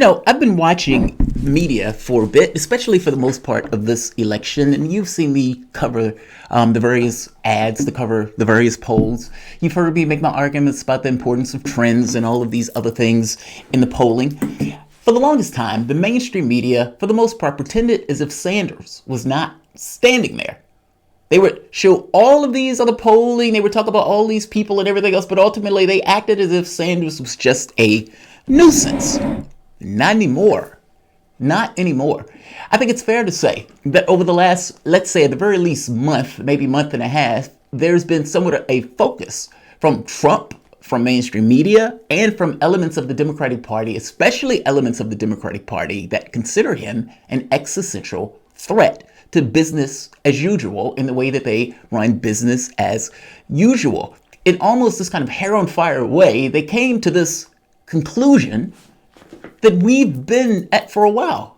I've been watching media for a bit, especially for the most part of this election, and you've seen me cover the various ads to cover the various polls. You've heard me make my arguments about the importance of trends and all of these other things in the polling. For the longest time, the mainstream media, for the most part, pretended as if Sanders was not standing there. They would show all of these other polling, they would talk about all these people and everything else, but ultimately they acted as if Sanders was just a nuisance. Not anymore. Not anymore. I think it's fair to say that over the last, let's say at the very least month, maybe month and a half, there's been somewhat of a focus from Trump, from mainstream media, and from elements of the Democratic Party, especially elements of the Democratic Party that consider him an existential threat to business as usual in the way that they run business as usual. In almost this kind of hair on fire way, they came to this conclusion that we've been at for a while.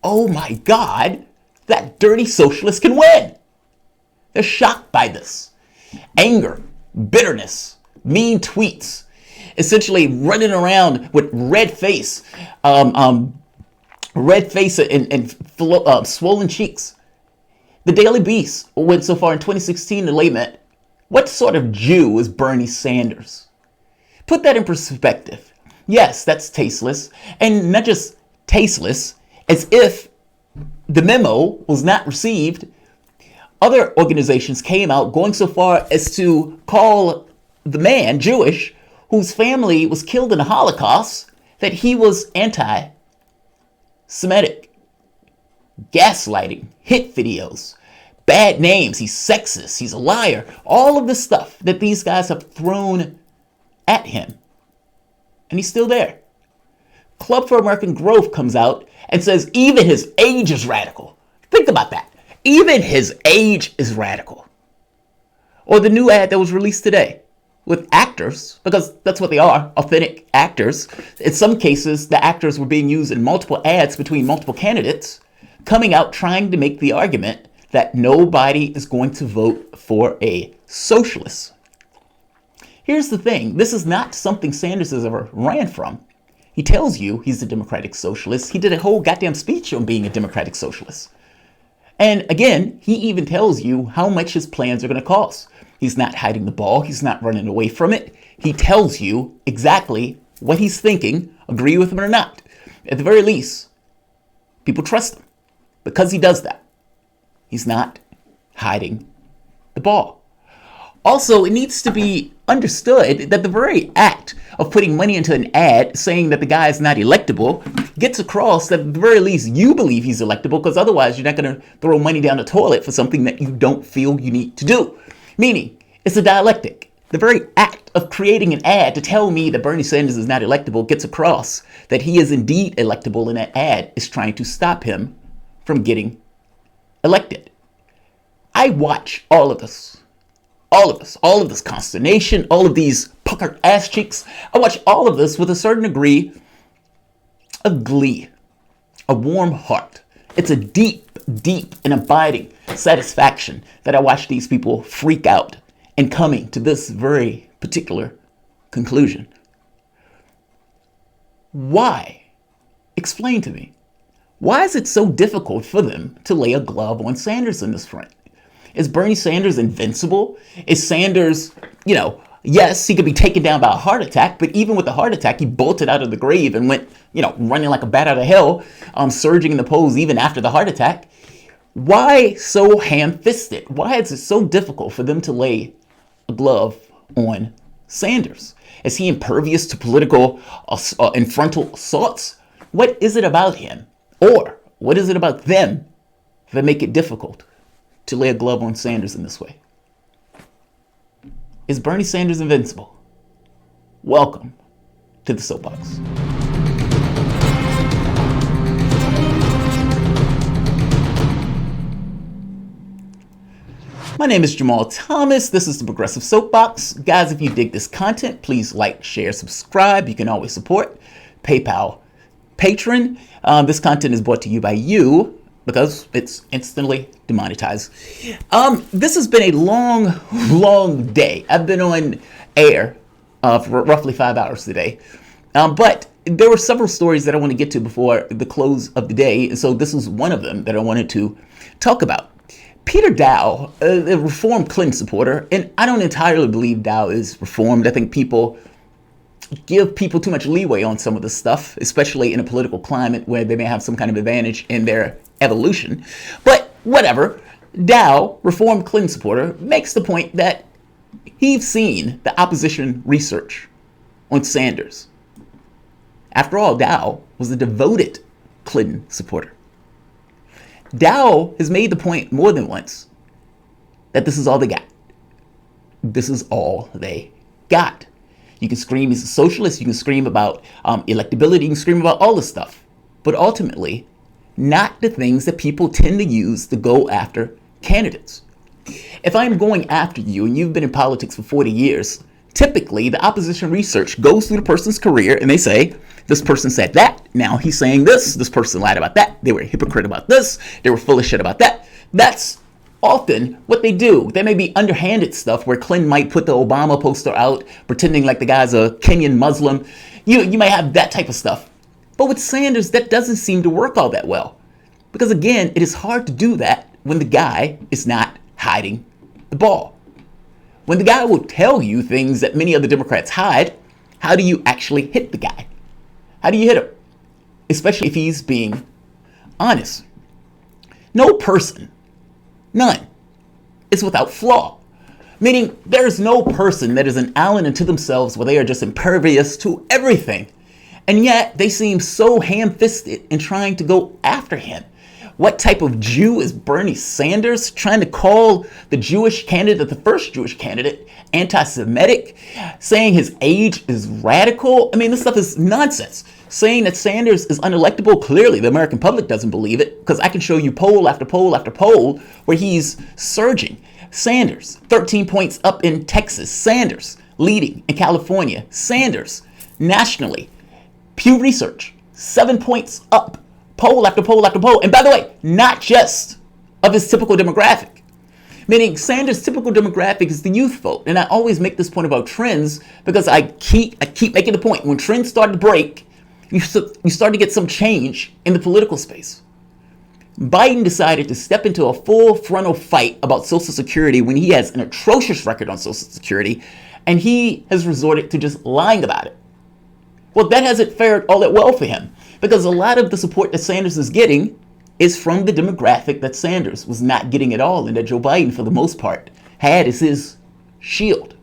Oh my God, that dirty socialist can win. They're shocked by this. Anger, bitterness, mean tweets, essentially running around with red face and swollen cheeks. The Daily Beast went so far in 2016 to lament, what sort of Jew is Bernie Sanders? Put that in perspective. Yes, that's tasteless, and not just tasteless, as if the memo was not received. Other organizations came out going so far as to call the man Jewish, whose family was killed in the Holocaust, that he was anti-Semitic. Gaslighting, hit videos, bad names, he's sexist, he's a liar, all of the stuff that these guys have thrown at him. And he's still there. Club for American Growth comes out and says even his age is radical. Think about that. Even his age is radical. Or the new ad that was released today with actors, because that's what they are, authentic actors. In some cases, the actors were being used in multiple ads between multiple candidates, coming out trying to make the argument that nobody is going to vote for a socialist. Here's the thing. This is not something Sanders has ever ran from. He tells you he's a democratic socialist. He did a whole goddamn speech on being a democratic socialist. And again, he even tells you how much his plans are going to cost. He's not hiding the ball. He's not running away from it. He tells you exactly what he's thinking, agree with him or not. At the very least, people trust him because he does that. He's not hiding the ball. Also, it needs to be understood that the very act of putting money into an ad saying that the guy is not electable gets across that at the very least you believe he's electable, because otherwise you're not going to throw money down the toilet for something that you don't feel you need to do. Meaning, it's a dialectic. The very act of creating an ad to tell me that Bernie Sanders is not electable gets across that he is indeed electable, and that ad is trying to stop him from getting elected. I watch all of this. All of this consternation, all of these puckered ass cheeks. I watch all of this with a certain degree of glee, a warm heart. It's a deep, deep and abiding satisfaction that I watch these people freak out and coming to this very particular conclusion. Why? Explain to me. Why is it so difficult for them to lay a glove on Sanders in this front? Is Bernie Sanders invincible? Is Sanders, yes, he could be taken down by a heart attack, but even with the heart attack, he bolted out of the grave and went, running like a bat out of hell, surging in the polls even after the heart attack. Why so ham-fisted? Why is it so difficult for them to lay a glove on Sanders? Is he impervious to political and frontal assaults? What is it about him? Or what is it about them that make it difficult to lay a glove on Sanders in this way? Is Bernie Sanders invincible? Welcome to the Soapbox. My name is Jamal Thomas. This is the Progressive Soapbox. Guys, if you dig this content, please like, share, subscribe. You can always support PayPal, Patreon. This content is brought to you by you, because it's instantly demonetized. This has been a long day. I've been on air for roughly 5 hours today. But there were several stories that I want to get to before the close of the day, and so this is one of them that I wanted to talk about. Peter Dow, a reformed Clinton supporter, and I don't entirely believe Dow is reformed. I think people give people too much leeway on some of this stuff, especially in a political climate where they may have some kind of advantage in their evolution. But whatever, Dow, reformed Clinton supporter, makes the point that he's seen the opposition research on Sanders. After all, Dow was a devoted Clinton supporter. Dow has made the point more than once that this is all they got. This is all they got. You can scream he's a socialist, you can scream about electability, you can scream about all this stuff. But ultimately, not the things that people tend to use to go after candidates. If I'm going after you and you've been in politics for 40 years, typically the opposition research goes through the person's career and they say, this person said that, now he's saying this person lied about that, they were a hypocrite about this, they were full of shit about that. That's often what they do. There may be underhanded stuff where Clinton might put the Obama poster out pretending like the guy's a Kenyan Muslim. You may have that type of stuff. But with Sanders, that doesn't seem to work all that well. Because again, it is hard to do that when the guy is not hiding the ball. When the guy will tell you things that many other Democrats hide, how do you actually hit the guy? How do you hit him? Especially if he's being honest. No person, none, is without flaw. Meaning there is no person that is an island unto themselves where they are just impervious to everything. And yet they seem so ham-fisted in trying to go after him. What type of Jew is Bernie Sanders, trying to call the Jewish candidate, the first Jewish candidate, anti-Semitic, saying his age is radical? I mean, this stuff is nonsense. Saying that Sanders is unelectable, clearly the American public doesn't believe it, because I can show you poll after poll after poll where he's surging. Sanders, 13 points up in Texas. Sanders, leading in California. Sanders, nationally. Pew Research, 7 points up. Poll after poll after poll. And by the way, not just of his typical demographic. Meaning Sanders' typical demographic is the youth vote. And I always make this point about trends because I keep making the point. When trends start to break, you start to get some change in the political space. Biden decided to step into a full frontal fight about Social Security when he has an atrocious record on Social Security, and he has resorted to just lying about it. Well, that hasn't fared all that well for him, because a lot of the support that Sanders is getting is from the demographic that Sanders was not getting at all, and that Joe Biden, for the most part, had as his shield.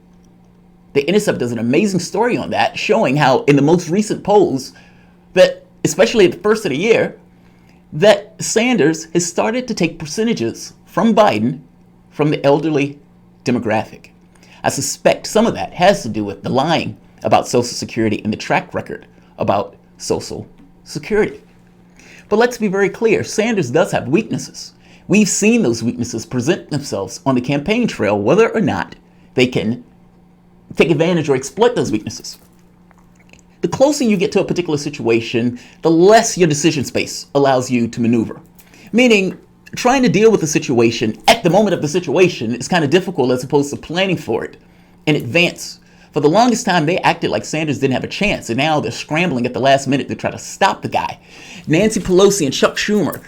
The Intercept does an amazing story on that, showing how in the most recent polls, that especially at the first of the year, that Sanders has started to take percentages from Biden from the elderly demographic. I suspect some of that has to do with the lying about Social Security and the track record about Social Security. But let's be very clear, Sanders does have weaknesses. We've seen those weaknesses present themselves on the campaign trail, whether or not they can take advantage or exploit those weaknesses. The closer you get to a particular situation, the less your decision space allows you to maneuver. Meaning, trying to deal with the situation at the moment of the situation is kind of difficult as opposed to planning for it in advance. For the longest time, they acted like Sanders didn't have a chance, and now they're scrambling at the last minute to try to stop the guy. Nancy Pelosi and Chuck Schumer,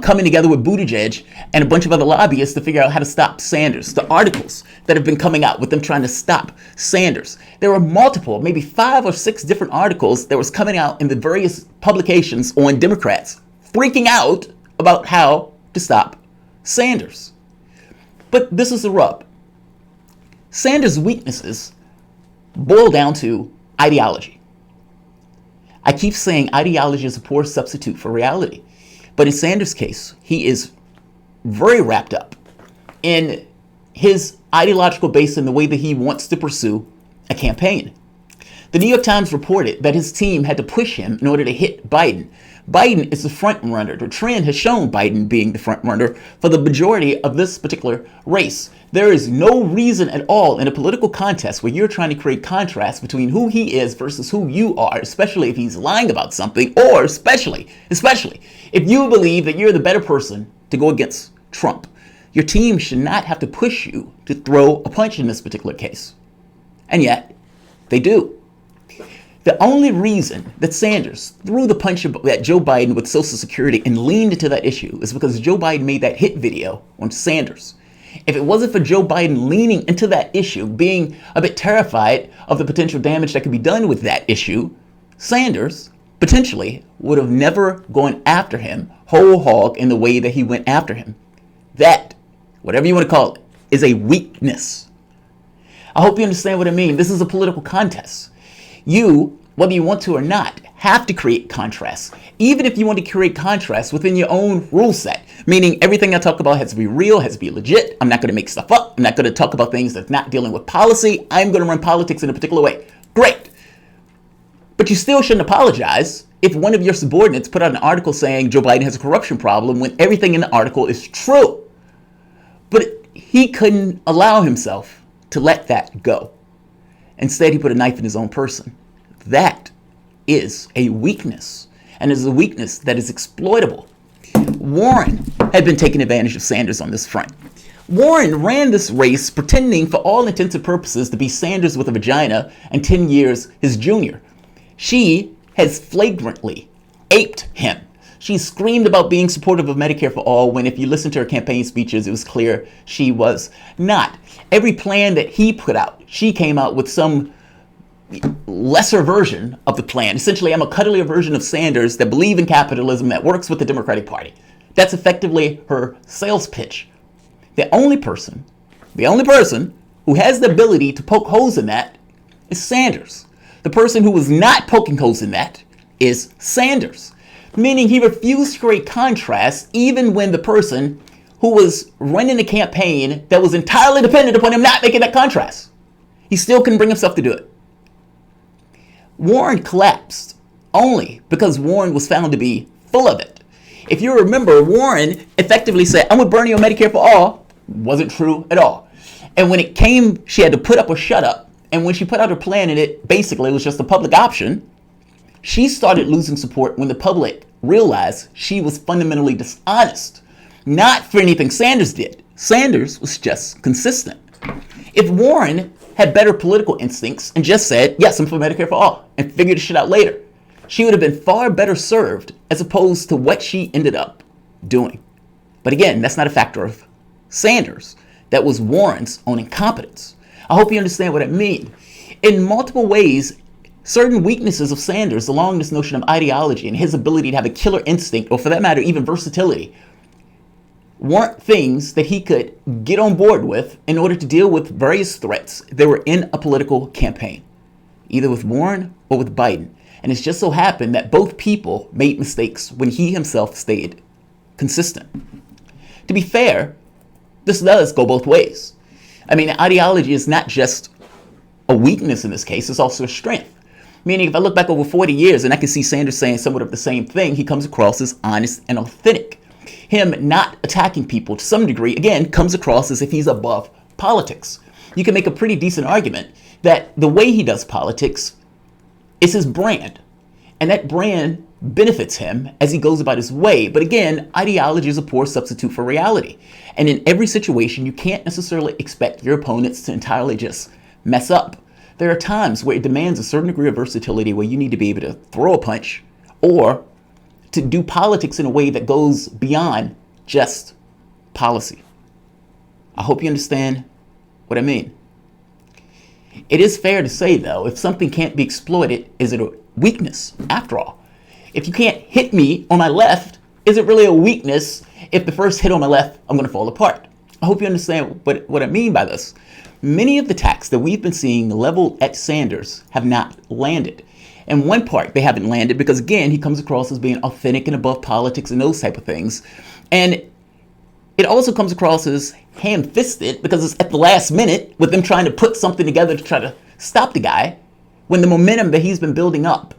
coming together with Buttigieg and a bunch of other lobbyists to figure out how to stop Sanders. The articles that have been coming out with them trying to stop Sanders. There were multiple, maybe 5 or 6 different articles that was coming out in the various publications on Democrats freaking out about how to stop Sanders. But this is the rub. Sanders' weaknesses boil down to ideology. I keep saying ideology is a poor substitute for reality. But in Sanders' case, he is very wrapped up in his ideological base and the way that he wants to pursue a campaign. The New York Times reported that his team had to push him in order to hit Biden. Biden is the front runner. The trend has shown Biden being the front runner for the majority of this particular race. There is no reason at all in a political contest where you're trying to create contrast between who he is versus who you are, especially if he's lying about something, or especially if you believe that you're the better person to go against Trump. Your team should not have to push you to throw a punch in this particular case. And yet, they do. The only reason that Sanders threw the punch at Joe Biden with Social Security and leaned into that issue is because Joe Biden made that hit video on Sanders. If it wasn't for Joe Biden leaning into that issue, being a bit terrified of the potential damage that could be done with that issue, Sanders potentially would have never gone after him whole hog in the way that he went after him. That, whatever you want to call it, is a weakness. I hope you understand what I mean. This is a political contest. You, whether you want to or not, have to create contrasts. Even if you want to create contrasts within your own rule set, meaning everything I talk about has to be real, has to be legit. I'm not going to make stuff up. I'm not going to talk about things that's not dealing with policy. I'm going to run politics in a particular way. Great. But you still shouldn't apologize if one of your subordinates put out an article saying Joe Biden has a corruption problem when everything in the article is true. But he couldn't allow himself to let that go. Instead, he put a knife in his own person. That is a weakness, and is a weakness that is exploitable. Warren had been taking advantage of Sanders on this front. Warren ran this race pretending for all intents and purposes to be Sanders with a vagina and 10 years his junior. She has flagrantly aped him. She screamed about being supportive of Medicare for all when, if you listen to her campaign speeches, it was clear she was not. Every plan that he put out, she came out with some lesser version of the plan. Essentially, I'm a cuddlier version of Sanders that believe in capitalism, that works with the Democratic Party. That's effectively her sales pitch. The only person who has the ability to poke holes in that is Sanders. The person who was not poking holes in that is Sanders. Meaning he refused to create contrast even when the person who was running a campaign that was entirely dependent upon him not making that contrast, he still couldn't bring himself to do it. Warren collapsed only because Warren was found to be full of it. If you remember, Warren effectively said, I'm with Bernie on Medicare for all. Wasn't true at all. And when it came, she had to put up or shut up. And when she put out her plan and it basically was just a public option, she started losing support when the public realized she was fundamentally dishonest. Not for anything Sanders did. Sanders was just consistent. If Warren had better political instincts and just said, yes, I'm for Medicare for all, and figured the shit out later, she would have been far better served as opposed to what she ended up doing. But again, that's not a factor of Sanders. That was Warren's own incompetence. I hope you understand what I mean. In multiple ways, certain weaknesses of Sanders along this notion of ideology and his ability to have a killer instinct, or for that matter, even versatility, weren't things that he could get on board with in order to deal with various threats that were in a political campaign, either with Warren or with Biden. And it's just so happened that both people made mistakes when he himself stayed consistent. To be fair, this does go both ways. I mean, ideology is not just a weakness in this case, it's also a strength. Meaning, if I look back over 40 years and I can see Sanders saying somewhat of the same thing, he comes across as honest and authentic. Him not attacking people to some degree, again, comes across as if he's above politics. You can make a pretty decent argument that the way he does politics is his brand. And that brand benefits him as he goes about his way. But again, ideology is a poor substitute for reality. And in every situation, you can't necessarily expect your opponents to entirely just mess up. There are times where it demands a certain degree of versatility where you need to be able to throw a punch or to do politics in a way that goes beyond just policy. I hope you understand what I mean. It is fair to say, though, if something can't be exploited, is it a weakness after all? If you can't hit me on my left, is it really a weakness if the first hit on my left, I'm going to fall apart? I hope you understand what I mean by this. Many of the attacks that we've been seeing leveled at Sanders have not landed. In one part, they haven't landed because, again, he comes across as being authentic and above politics and those type of things. And it also comes across as ham-fisted because it's at the last minute with them trying to put something together to try to stop the guy when the momentum that he's been building up,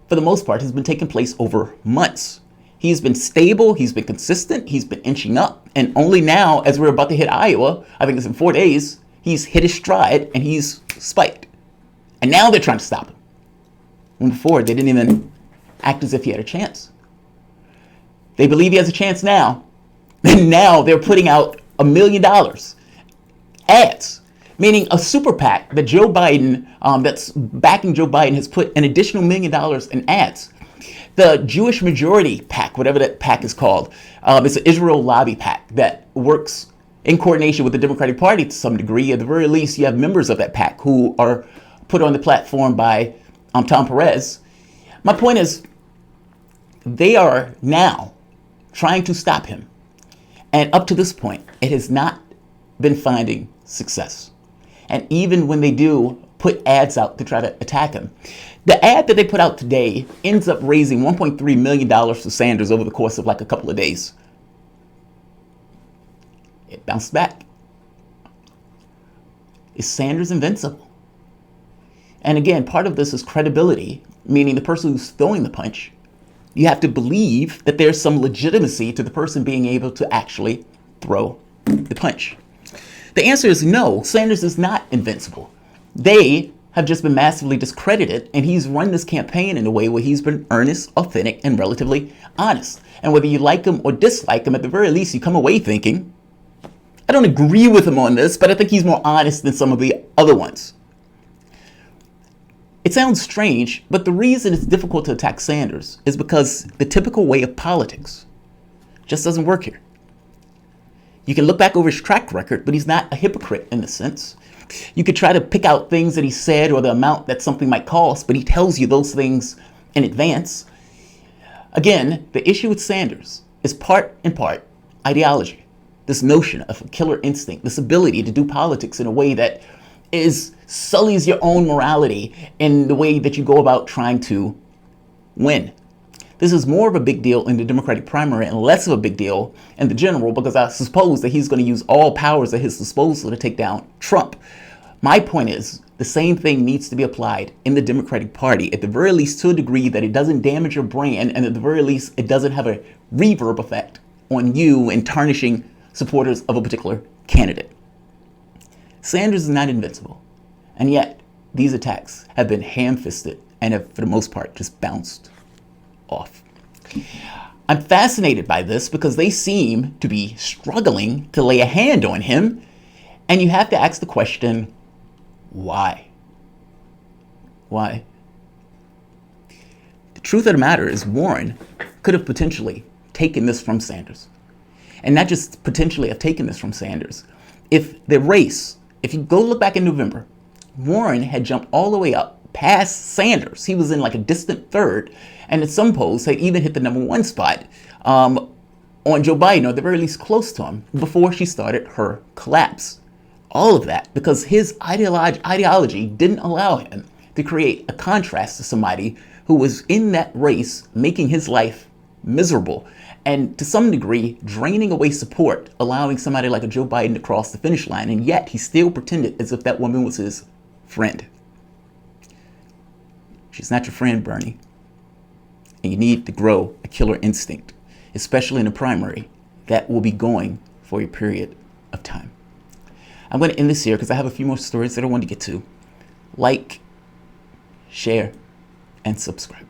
for the most part, has been taking place over months. He's been stable, he's been consistent, he's been inching up. And only now, as we're about to hit Iowa, I think it's in 4 days, he's hit his stride and he's spiked. And now they're trying to stop him. When before, they didn't even act as if he had a chance. They believe he has a chance now. And now they're putting out $1 million ads meaning a super PAC that Joe Biden, that's backing Joe Biden, has put an additional $1 million in ads. The Jewish Majority PAC, whatever that PAC is called, it's an Israel lobby PAC that works in coordination with the Democratic Party to some degree. At the very least, you have members of that PAC who are put on the platform by Tom Perez. My point is, they are now trying to stop him. And up to this point, it has not been finding success. And even when they do put ads out to try to attack him, the ad that they put out today ends up raising $1.3 million for Sanders over the course of like a couple of days. It bounced back. Is Sanders invincible? And again, part of this is credibility, meaning the person who's throwing the punch, you have to believe that there's some legitimacy to the person being able to actually throw the punch. The answer is no, Sanders is not invincible. They have just been massively discredited, and he's run this campaign in a way where he's been earnest, authentic, and relatively honest. And whether you like him or dislike him, at the very least, you come away thinking, I don't agree with him on this, but I think he's more honest than some of the other ones. It sounds strange, but the reason it's difficult to attack Sanders is because the typical way of politics just doesn't work here. You can look back over his track record, but he's not a hypocrite in the sense. You could try to pick out things that he said or the amount that something might cost, but he tells you those things in advance. Again, the issue with Sanders is part and part ideology. This notion of a killer instinct, this ability to do politics in a way that sullies your own morality in the way that you go about trying to win. This is more of a big deal in the Democratic primary and less of a big deal in the general, because I suppose that he's going to use all powers at his disposal to take down Trump. My point is, the same thing needs to be applied in the Democratic Party, at the very least to a degree that it doesn't damage your brand, and at the very least it doesn't have a reverb effect on you in tarnishing supporters of a particular candidate. Sanders is not invincible, and yet these attacks have been ham-fisted and have, for the most part, just bounced off. I'm fascinated by this because they seem to be struggling to lay a hand on him, and you have to ask the question, why? Why? The truth of the matter is Warren could have potentially taken this from Sanders. And not just potentially have taken this from Sanders. If the race, if you go look back in November, Warren had jumped all the way up past Sanders. He was in like a distant third, and at some polls had even hit the #1 spot on Joe Biden, or at the very least close to him, before she started her collapse. All of that because his ideology didn't allow him to create a contrast to somebody who was in that race making his life miserable, and to some degree draining away support, allowing somebody like a Joe Biden to cross the finish line, and yet he still pretended as if that woman was his friend. She's not your friend, Bernie. And you need to grow a killer instinct, especially in a primary that will be going for a period of time. I'm going to end this here because I have a few more stories that I want to get to. Like, share, and subscribe.